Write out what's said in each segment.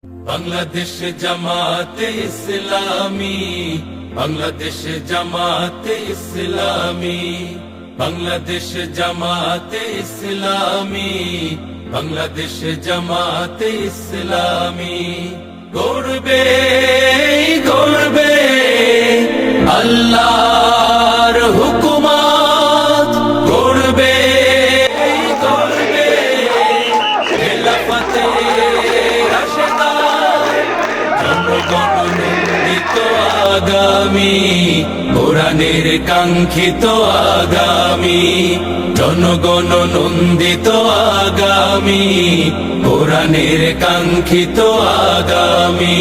বাংলাদেশ জামাতে ইসলামী, বাংলাদেশ জামাতে ইসলামী, বাংলাদেশ জামাতে ইসলামী, বাংলাদেশ জামাতে ইসলামী গড়বে গড়বে আল্লাহর হুকুমত, গড়বে গড়বে খেলাফতে জনগণনন্দিত আগামী, কোরআনের কাঙ্ক্ষিত আগামী, জনগণনন্দিত আগামী, কোরআনের কাঙ্ক্ষিত আগামী।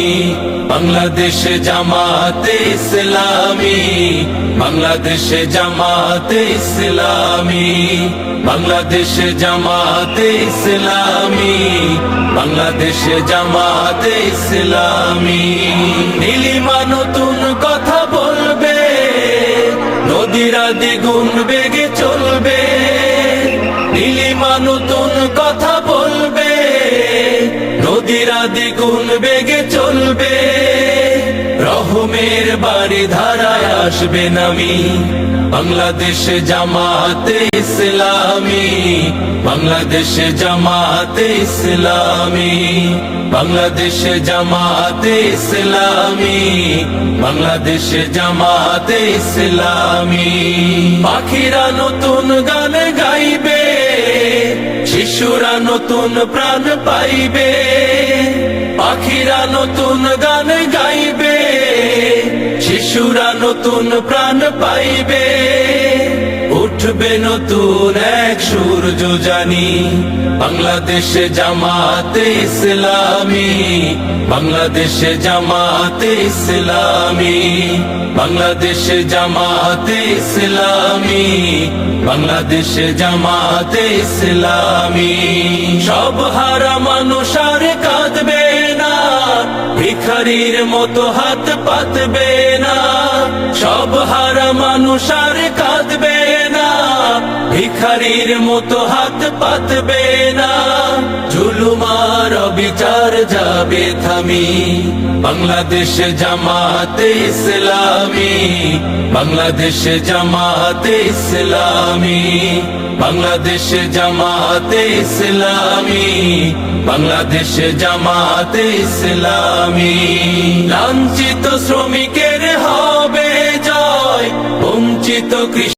বাংলাদেশ জামাতে ইসলামী, বাংলাদেশ জামাতে ইসলামী, বাংলাদেশ জামাতে ইসলামী, বাংলাদেশ জামাতে ইসলামী। নীলিমা নতুন কথা বলবে, নদীরা দ্বিগুণ বেগে চলবে। নীলিমা নতুন কথা বলবে, নদীরা দ্বিগুণ বেগে চলবে। রহমের বাড়ি ধারায় আসবে নামি, বাংলাদেশ জামাতে ইসলামী, বাংলাদেশ জামাতে ইসলামী, বাংলাদেশ জামাতে ইসলামী, বাংলাদেশ জামাতে ইসলামী। পাখিরা নতুন গান গাইবে, শিশুরা নতুন প্রাণ পাইবে। পাখিরা নতুন গান গাইবে, শিশুরা নতুন প্রাণ পাইবে। উঠবে নতুন এক সূর্য জানি, বাংলাদেশ জামাতে ইসলামী, বাংলাদেশ জামাতে ইসলামী, বাংলাদেশ জামাতে ইসলামী, বাংলাদেশ জামাতে ইসলামী। সব হারা মানুষ আর কাঁদবে না, ভিখারির মতো হাত পাতবে না। সব হারা মানুষ আর কাঁদবে না, ভিখারির মতো হাত পাতবে না। জুলুমার অবিচার যাবে থামি, বাংলাদেশ জামাতে ইসলামী, বাংলাদেশ জামাতে ইসলামী, বাংলাদেশ জামাতে ইসলামী, বাংলাদেশ জামাতে ইসলামী। লাঞ্ছিত শ্রমিকের হবে জয়, বঞ্চিত কৃষক